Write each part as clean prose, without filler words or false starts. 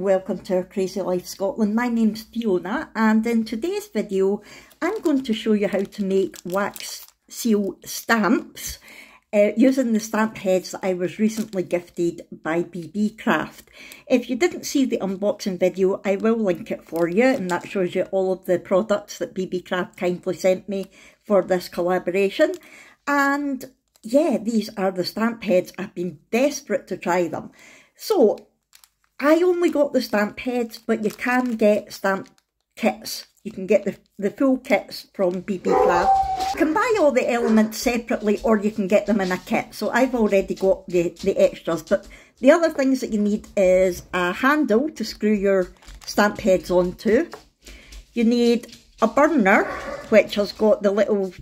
welcome to our Crazy Life Scotland. My name's Fiona, and in today's video I'm going to show you how to make wax seal stamps using the stamp heads that I was recently gifted by Beebeecraft. If you didn't see the unboxing video, I will link it for you, and that shows you all of the products that Beebeecraft kindly sent me for this collaboration. And yeah, these are the stamp heads. I've been desperate to try them. So I only got the stamp heads, but you can get stamp kits. You can get the full kits from Beebeecraft. You can buy all the elements separately, or you can get them in a kit. So I've already got the extras, but the other things that you need is a handle to screw your stamp heads onto. You need a burner, which has got the little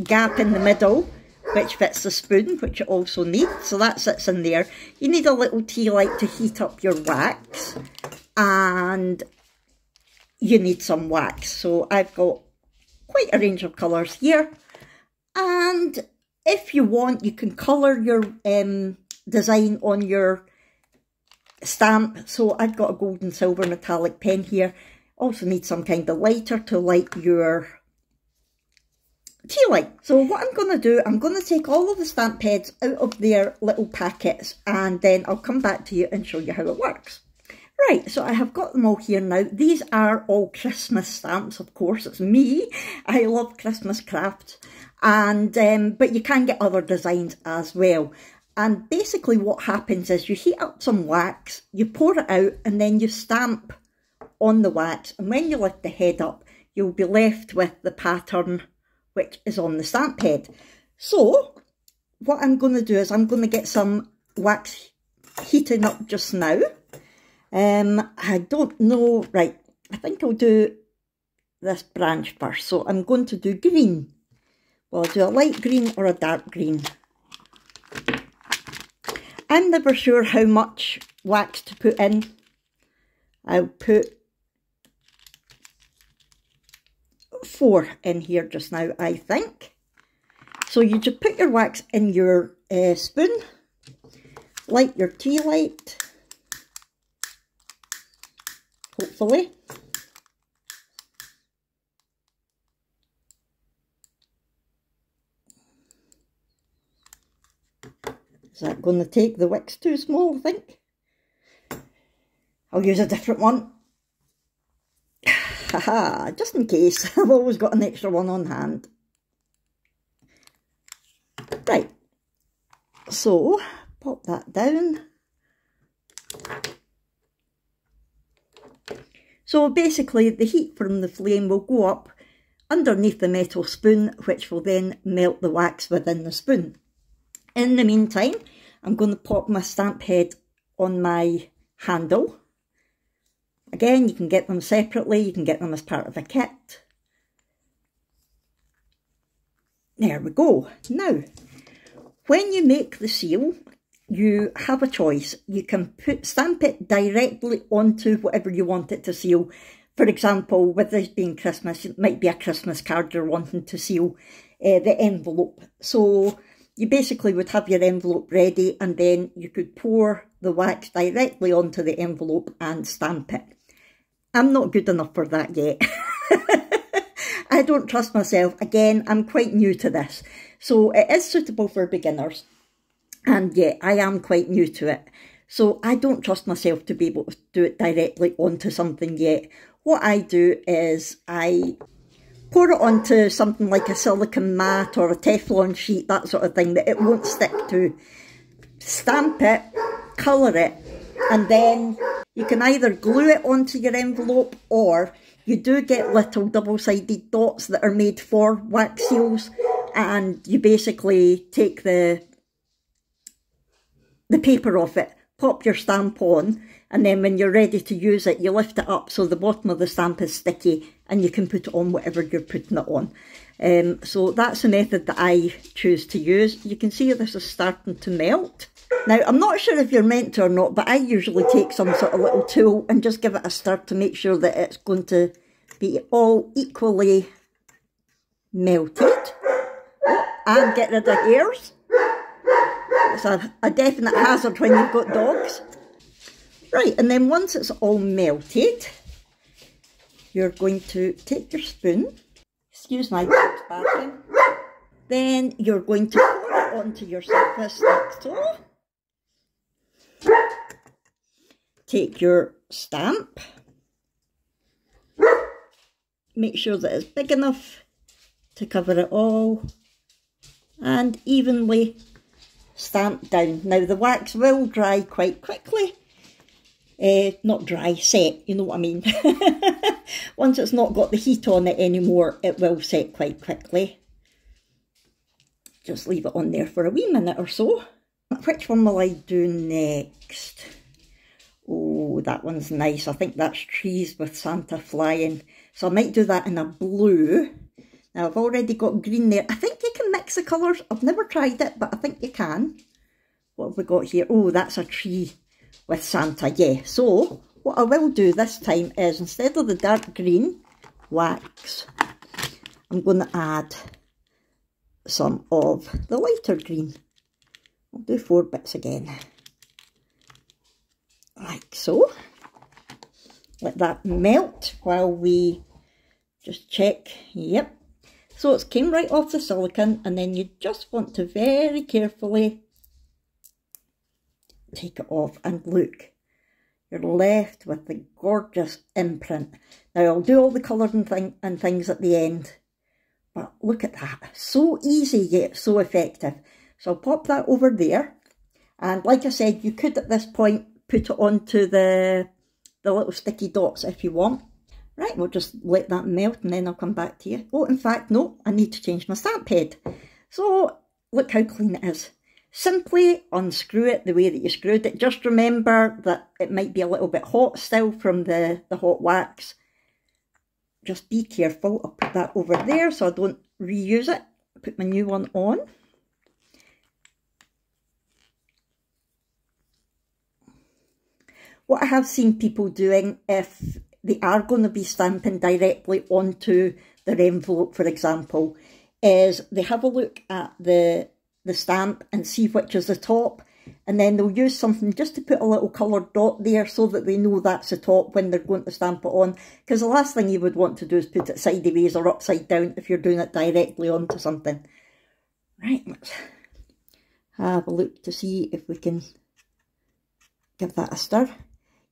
gap in the middle, which fits the spoon, which you also need, so that sits in there. You need a little tea light to heat up your wax, and you need some wax. So I've got quite a range of colours here, and if you want, you can colour your design on your stamp. So I've got a gold and silver metallic pen here. Also need some kind of lighter to light your tea light. So what I'm going to do, I'm going to take all of the stamp heads out of their little packets, and then I'll come back to you and show you how it works. Right, so I have got them all here now. These are all Christmas stamps, of course. It's me. I love Christmas crafts, and but you can get other designs as well. And basically what happens is you heat up some wax, you pour it out, and then you stamp on the wax, and when you lift the head up, you'll be left with the pattern which is on the stamp head. So what I'm going to do is I'm going to get some wax heating up just now. I don't know, right, I think I'll do this branch first. So I'm going to do green. Well, I'll do a light green or a dark green. I'm never sure how much wax to put in. I'll put 4 in here just now, I think. So you just put your wax in your spoon, light your tea light, hopefully. Is that going to take the wicks too small, I think? I'll use a different one. Haha, just in case. I've always got an extra one on hand. Right, so pop that down. So basically the heat from the flame will go up underneath the metal spoon, which will then melt the wax within the spoon. In the meantime, I'm going to pop my stamp head on my handle. Again, you can get them separately, you can get them as part of a kit. There we go. Now, when you make the seal, you have a choice. You can stamp it directly onto whatever you want it to seal. For example, with this being Christmas, it might be a Christmas card you're wanting to seal the envelope. So you basically would have your envelope ready, and then you could pour the wax directly onto the envelope and stamp it. I'm not good enough for that yet. I don't trust myself. Again, I'm quite new to this. So it is suitable for beginners. And yeah, I am quite new to it. So I don't trust myself to be able to do it directly onto something yet. What I do is I pour it onto something like a silicone mat or a Teflon sheet, that sort of thing, that it won't stick to. Stamp it, colour it, and then you can either glue it onto your envelope, or you do get little double-sided dots that are made for wax seals, and you basically take the paper off it, pop your stamp on, and then when you're ready to use it, you lift it up so the bottom of the stamp is sticky, and you can put it on whatever you're putting it on. So that's the method that I choose to use. You can see this is starting to melt. Now, I'm not sure if you're meant to or not, but I usually take some sort of little tool and just give it a stir to make sure that it's going to be all equally melted. And get rid of hairs. It's a definite hazard when you've got dogs. Right, and then once it's all melted, you're going to take your spoon, excuse my dog's barking, then you're going to pour it onto your surface like so. Take your stamp, make sure that it's big enough to cover it all, and evenly stamp down. Now the wax will dry quite quickly. Not dry, set, you know what I mean. Once it's not got the heat on it anymore, it will set quite quickly. Just leave it on there for a wee minute or so. Which one will I do next? Oh, that one's nice. I think that's trees with Santa flying. So I might do that in a blue. Now I've already got green there. I think you can mix the colours. I've never tried it, but I think you can. What have we got here? Oh, that's a tree with Santa, yeah. So what I will do this time is, instead of the dark green wax, I'm going to add some of the lighter green. I'll do 4 bits again. Like so. Let that melt while we just check. Yep. So it's came right off the silicone, and then you just want to very carefully take it off, and look, you're left with the gorgeous imprint. Now I'll do all the colouring and things at the end, but look at that, so easy yet so effective. So I'll pop that over there, and like I said, you could at this point put it onto the little sticky dots if you want. Right, we'll just let that melt and then I'll come back to you. Oh, in fact, no, I need to change my stamp head. So look how clean it is. Simply unscrew it the way that you screwed it. Just remember that it might be a little bit hot still from the hot wax. Just be careful. I'll put that over there so I don't reuse it. Put my new one on. What I have seen people doing, if they are going to be stamping directly onto their envelope, for example, is they have a look at the stamp and see which is the top, and then they'll use something just to put a little coloured dot there so that they know that's the top when they're going to stamp it on, because the last thing you would want to do is put it sideways or upside down if you're doing it directly onto something. Right, let's have a look to see if we can give that a stir.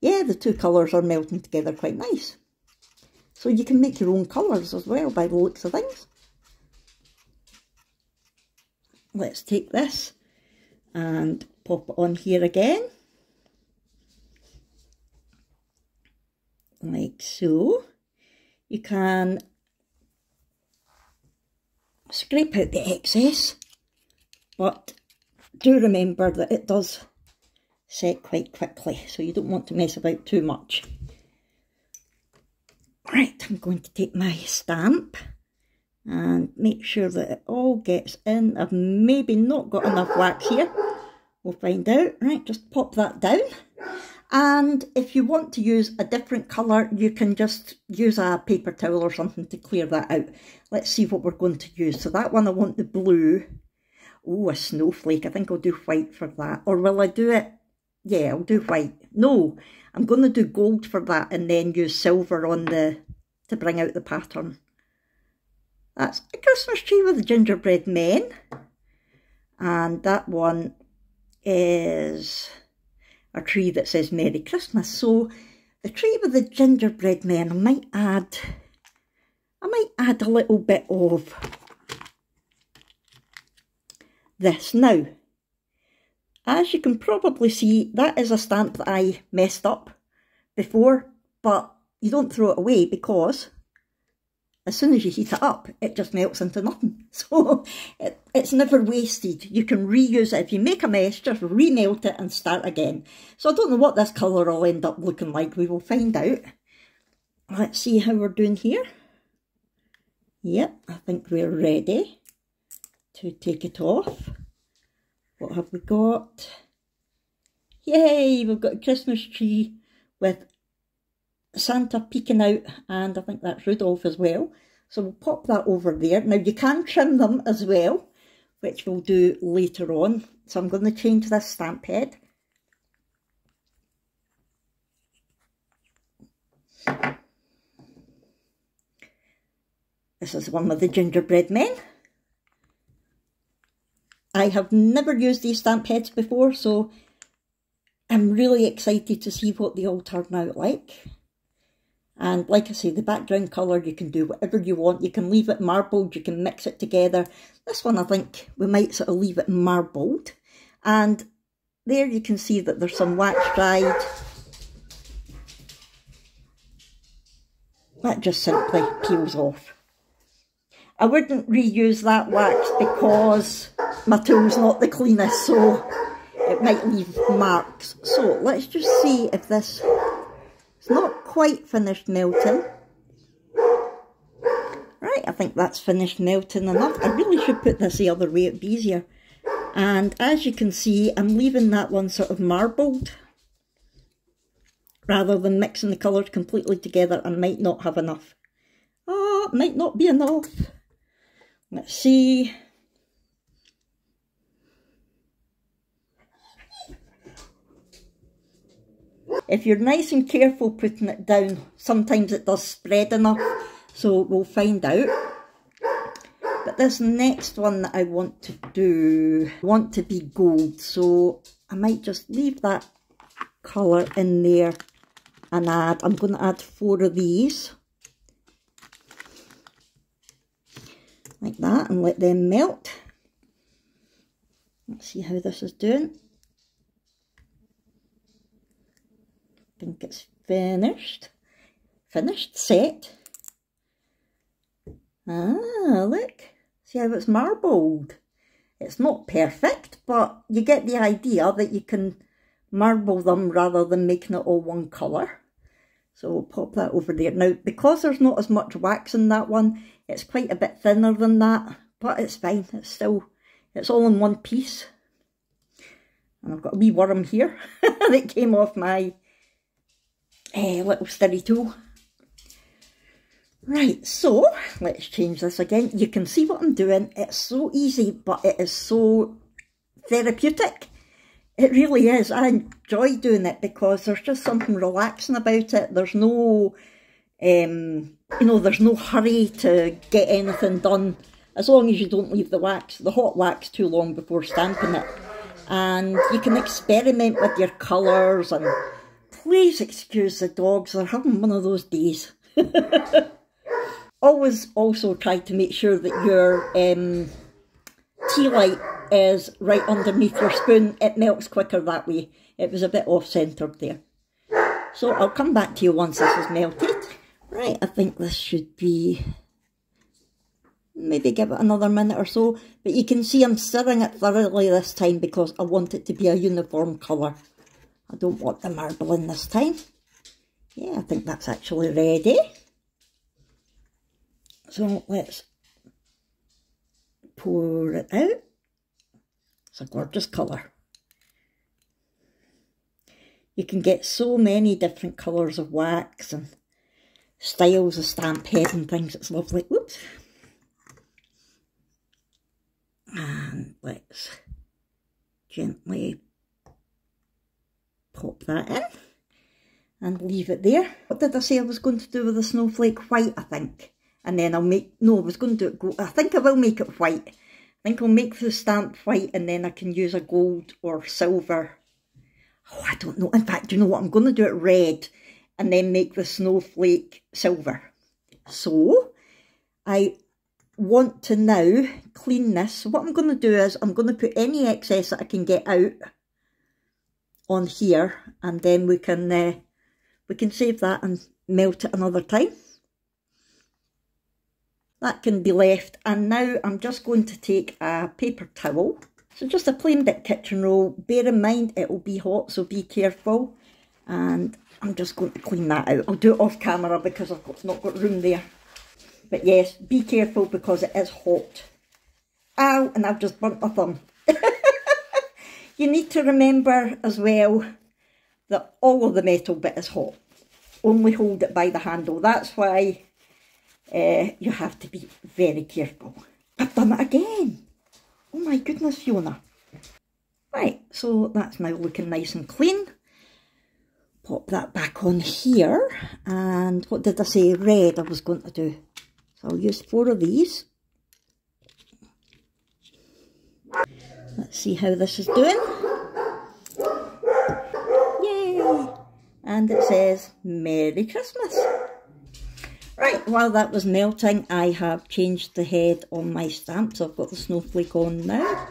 Yeah, the two colours are melting together quite nice. So you can make your own colours as well by the looks of things. Let's take this and pop it on here again. Like so. You can scrape out the excess, but do remember that it does set quite quickly, so you don't want to mess about too much. Right, I'm going to take my stamp and make sure that it all gets in. I've maybe not got enough wax here. We'll find out. Right, just pop that down. And if you want to use a different colour, you can just use a paper towel or something to clear that out. Let's see what we're going to use. So that one I want the blue. Oh, a snowflake. I think I'll do white for that. Or will I do it? Yeah, I'll do white. No, I'm going to do gold for that and then use silver on to bring out the pattern. That's a Christmas tree with the gingerbread men. And that one is a tree that says Merry Christmas. So the tree with the gingerbread men, I might add a little bit of this. Now, as you can probably see, that is a stamp that I messed up before, but you don't throw it away because as soon as you heat it up, it just melts into nothing. So it's never wasted. You can reuse it. If you make a mess, just remelt it and start again. So I don't know what this colour will end up looking like. We will find out. Let's see how we're doing here. Yep, I think we're ready to take it off. What have we got? Yay, we've got a Christmas tree with Santa peeking out, and I think that's Rudolph as well. So we'll pop that over there. Now you can trim them as well, which we'll do later on. So I'm going to change this stamp head. This is one with the gingerbread men. I have never used these stamp heads before, so I'm really excited to see what they all turn out like. And like I say, the background colour, you can do whatever you want. You can leave it marbled, you can mix it together. This one, I think we might sort of leave it marbled. And there you can see that there's some wax dried. That just simply peels off. I wouldn't reuse that wax because my tool's not the cleanest, so it might leave marks. So let's just see if this is not quite finished melting. Right, I think that's finished melting enough. I really should put this the other way, it'd be easier. And as you can see, I'm leaving that one sort of marbled, rather than mixing the colours completely together. I might not have enough. Oh, it might not be enough. Let's see. If you're nice and careful putting it down, sometimes it does spread enough, so we'll find out. But this next one that I want to do, I want to be gold, so I might just leave that colour in there and add, I'm going to add 4 of these. Like that, and let them melt. Let's see how this is doing. I think it's finished. Finished, set. Ah, look. See how it's marbled. It's not perfect, but you get the idea that you can marble them rather than making it all one colour. So we'll pop that over there. Now, because there's not as much wax in that one, it's quite a bit thinner than that, but it's fine. It's all in one piece. And I've got a wee worm here that came off my little stirry tool. Right, so let's change this again. You can see what I'm doing. It's so easy, but it is so therapeutic. It really is. I enjoy doing it because there's just something relaxing about it. There's no, you know, there's no hurry to get anything done, as long as you don't leave the hot wax too long before stamping it. And you can experiment with your colours, and please excuse the dogs, they're having one of those days. Always also try to make sure that your tea light is right underneath your spoon. It melts quicker that way. It was a bit off-centred there. So I'll come back to you once this is melted. Right, I think this should be, maybe give it another minute or so. But you can see I'm stirring it thoroughly this time because I want it to be a uniform colour. I don't want the marbling this time. Yeah, I think that's actually ready. So let's pour it out. It's a gorgeous colour. You can get so many different colours of wax and styles of stamp head and things. It's lovely. Whoops. And let's gently pop that in and leave it there. What did I say I was going to do with the snowflake? White, I think. And then I'll make, no, I was going to do it gold. I think I will make it white. I think I'll make the stamp white and then I can use a gold or silver. Oh, I don't know. In fact, you know what? I'm going to do it red and then make the snowflake silver. So, I want to now clean this. So what I'm going to do is I'm going to put any excess that I can get out on here, and then we can save that and melt it another time. That can be left, and now I'm just going to take a paper towel. So just a plain bit kitchen roll. Bear in mind it will be hot, so be careful. And I'm just going to clean that out. I'll do it off camera because I've not got room there. But yes, be careful because it is hot. Ow, and I've just burnt my thumb. You need to remember as well that all of the metal bit is hot. Only hold it by the handle. That's why you have to be very careful. I've done it again. Oh my goodness, Fiona. Right, so that's now looking nice and clean. Pop that back on here, and what did I say? Red I was going to do. So I'll use 4 of these. Let's see how this is doing. Yay! And it says, Merry Christmas. Right, while that was melting, I have changed the head on my stamp, so I've got the snowflake on now.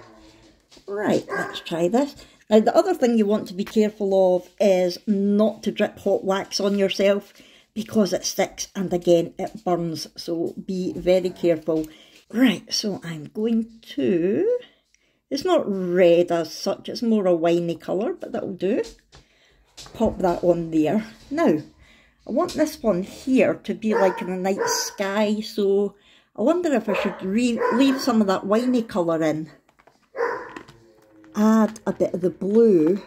Right, let's try this. Now, the other thing you want to be careful of is not to drip hot wax on yourself, because it sticks and again it burns, so be very careful. Right, so I'm going to, it's not red as such, it's more a winey colour, but that'll do. Pop that on there. Now, I want this one here to be like in a night sky, so I wonder if I should leave some of that winey colour in. Add a bit of the blue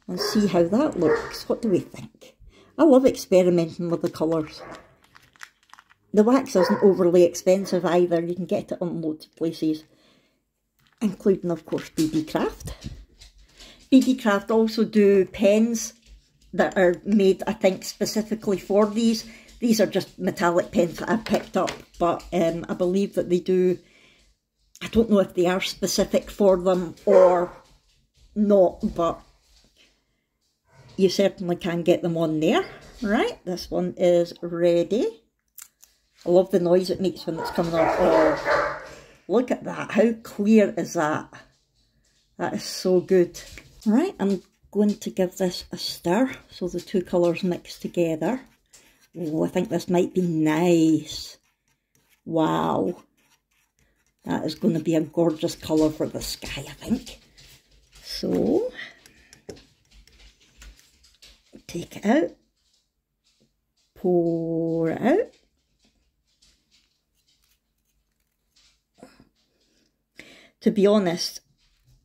and see how that looks. What do we think? I love experimenting with the colours. The wax isn't overly expensive either. You can get it on loads of places, including, of course, Beebeecraft. Beebeecraft also do pens that are made, I think, specifically for these. These are just metallic pens that I've picked up, but I believe that they do, I don't know if they are specific for them or not, but you certainly can get them on there. Right, this one is ready. I love the noise it makes when it's coming off. Oh, look at that, how clear is that? That is so good. Right, I'm going to give this a stir so the 2 colours mix together. Oh, I think this might be nice. Wow. That is going to be a gorgeous colour for the sky, I think. So, take it out. Pour it out. To be honest,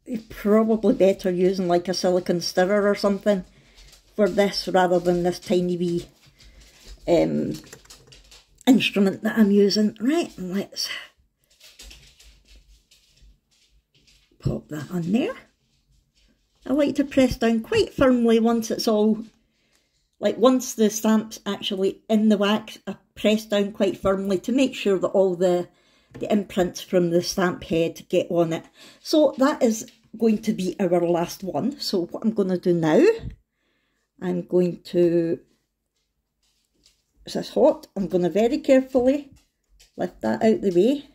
you're probably better using like a silicone stirrer or something for this rather than this tiny wee instrument that I'm using. Right, let's pop that on there. I like to press down quite firmly once it's all, like once the stamp's actually in the wax, I press down quite firmly to make sure that all the imprints from the stamp head get on it. So that is going to be our last one. So what I'm going to do now, I'm going to, is this hot? I'm going to very carefully lift that out the way,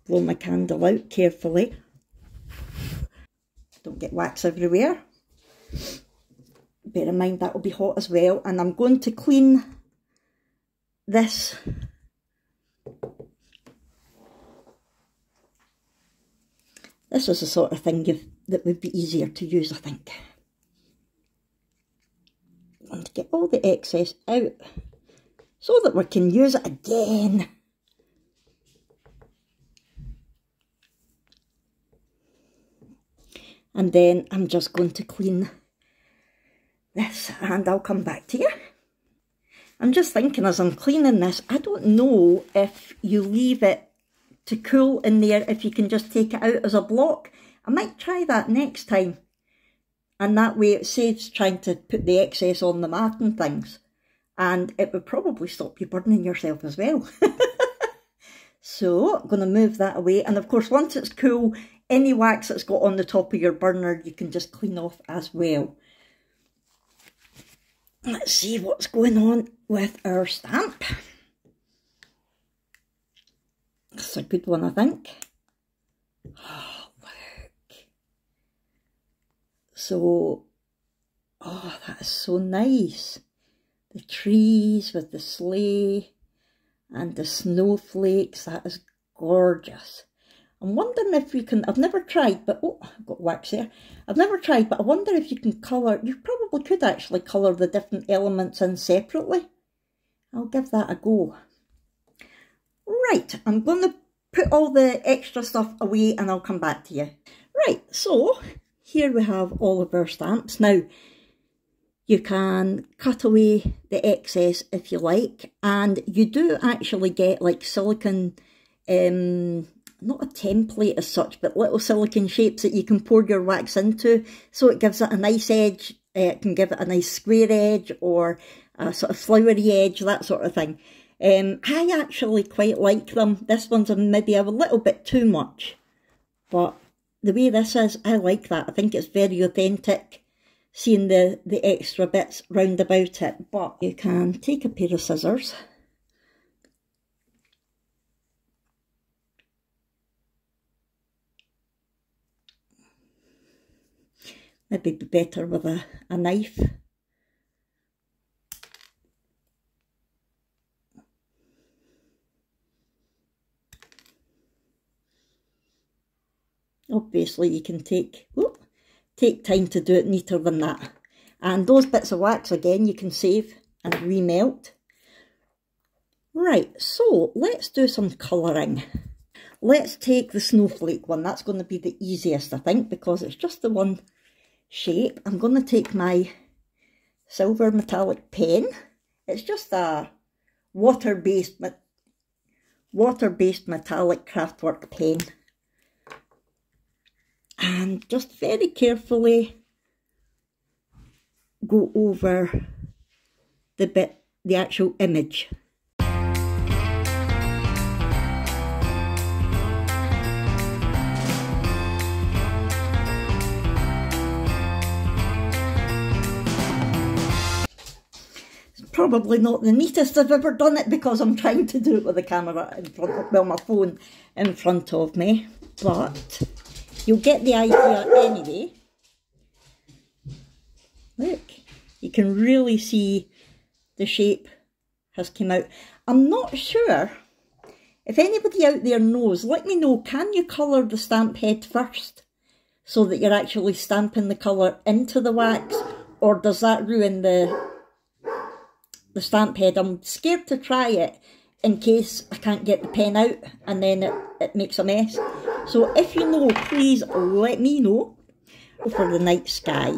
blow my candle out carefully. Don't get wax everywhere. Bear in mind that will be hot as well. And I'm going to clean this This is the sort of thing that would be easier to use, I think. I want to get all the excess out so that we can use it again. And then I'm just going to clean this and I'll come back to you. I'm just thinking as I'm cleaning this, I don't know if you leave it to cool in there, if you can just take it out as a block. I might try that next time. And that way it saves trying to put the excess on the mat and things. And it would probably stop you burning yourself as well. So I'm going to move that away. And of course, once it's cool, any wax that's got on the top of your burner, you can just clean off as well. Let's see what's going on with our stamp. That's a good one, I think. Oh, look. So, oh, that is so nice. The trees with the sleigh and the snowflakes, that is gorgeous. I'm wondering if we can, I've never tried, but, oh, I've got wax there. I've never tried, but I wonder if you can colour, you probably could actually colour the different elements in separately. I'll give that a go. Right, I'm going to put all the extra stuff away and I'll come back to you. Right, so here we have all of our stamps. Now, you can cut away the excess if you like, and you do actually get like silicone, not a template as such, but little silicone shapes that you can pour your wax into, so it gives it a nice edge It can give it a nice square edge or a sort of flowery edge, that sort of thing. I actually quite like them. This one's maybe a little bit too much, but the way this is, I like that. I think it's very authentic, seeing the extra bits round about it. But you can take a pair of scissors, maybe be better with a knife. Obviously you can take time to do it neater than that. And those bits of wax, again, you can save and remelt. Right, so let's do some colouring. Let's take the snowflake one. That's going to be the easiest, I think, because it's just the one shape. I'm going to take my silver metallic pen. It's just a water-based metallic craftwork pen. And just very carefully go over the actual image. It's probably not the neatest I've ever done it because I'm trying to do it with the camera in front of, well, my phone in front of me, but you'll get the idea anyway. Look, you can really see the shape has come out. I'm not sure if anybody out there knows. Let me know, can you colour the stamp head first so that you're actually stamping the colour into the wax, or does that ruin the stamp head? I'm scared to try it in case I can't get the pen out and then it makes a mess. So if you know, please let me know. For the night sky,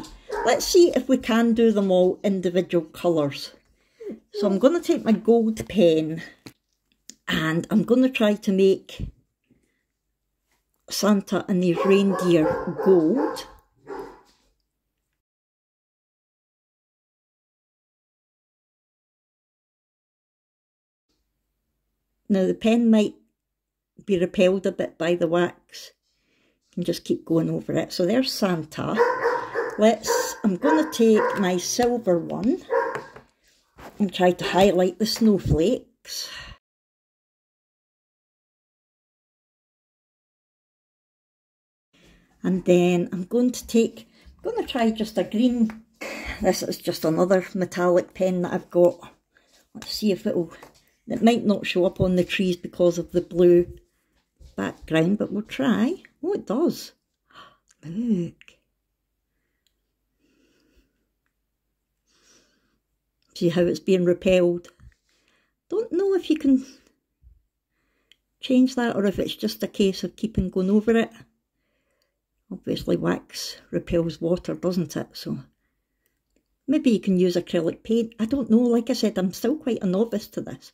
let's see if we can do them all individual colours. So I'm going to take my gold pen and I'm going to try to make Santa and his reindeer gold. Now the pen might be repelled a bit by the wax. You can just keep going over it. So there's Santa. I'm going to take my silver one and try to highlight the snowflakes. And then I'm going to try just a green. This is just another metallic pen that I've got. Let's see if it might not show up on the trees because of the blue background, but we'll try. Oh, it does. Look. See how it's being repelled. Don't know if you can change that or if it's just a case of keeping going over it. Obviously wax repels water, doesn't it? So maybe you can use acrylic paint. I don't know. Like I said, I'm still quite a novice to this.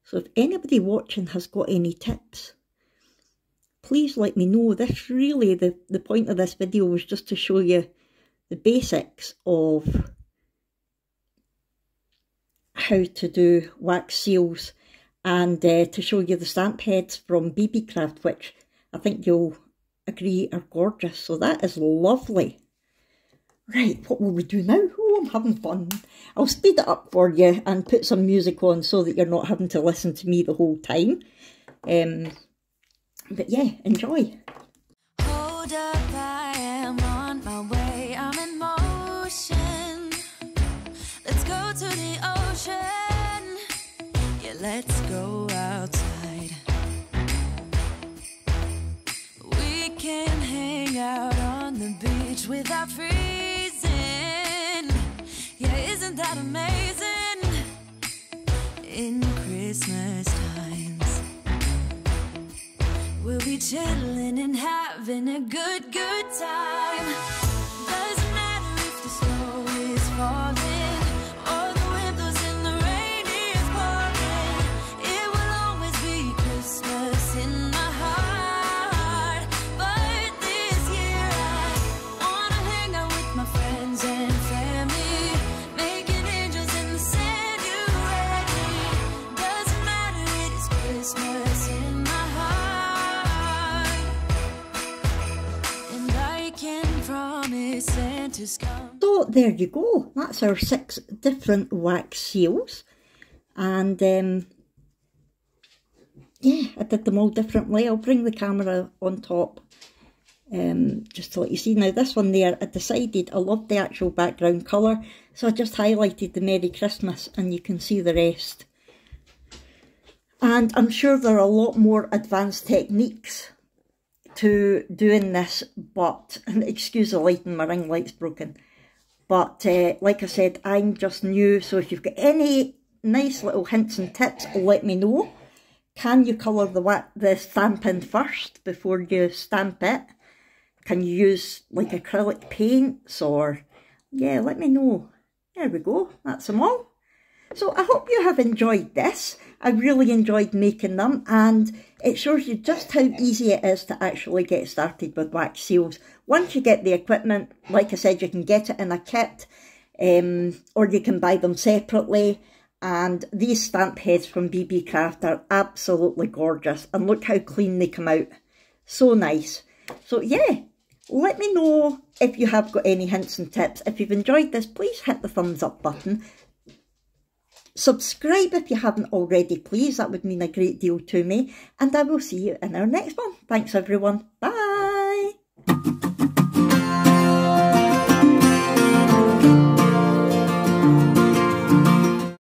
So if anybody watching has got any tips, please let me know. This really, the point of this video was just to show you the basics of how to do wax seals and to show you the stamp heads from Beebeecraft, which I think you'll agree are gorgeous. So that is lovely. Right, what will we do now? Oh, I'm having fun. I'll speed it up for you and put some music on so that you're not having to listen to me the whole time. But yeah, enjoy. Hold up, I am on my way. I'm in motion. Let's go to the ocean. Yeah, let's go outside. We can hang out on the beach without freezing. Yeah, isn't that amazing? In Christmas times, we'll be chilling and having a good time. Doesn't matter if the snow is falling or the wind blows and the rain is pouring. It will always be Christmas in my heart. But this year I wanna hang out with my friends and family. there you go. That's our 6 different wax seals. And yeah, I did them all differently. I'll bring the camera on top just to let you see. Now this one there, I decided I loved the actual background colour, so I just highlighted the Merry Christmas and you can see the rest. And I'm sure there are a lot more advanced techniques to doing this, but, and excuse the lighting, my ring light's broken. But like I said, I'm just new, so if you've got any nice little hints and tips, let me know. Can you colour the stamp in first before you stamp it? Can you use like acrylic paints, or, yeah, let me know. There we go, that's them all. So I hope you have enjoyed this. I really enjoyed making them, and it shows you just how easy it is to actually get started with wax seals. Once you get the equipment, like I said, you can get it in a kit, or you can buy them separately. And these stamp heads from Beebeecraft are absolutely gorgeous, and look how clean they come out. So nice. So yeah, let me know if you have got any hints and tips. If you've enjoyed this, please hit the thumbs up button. Subscribe if you haven't already, please. That would mean a great deal to me. And I will see you in our next one. Thanks everyone. Bye.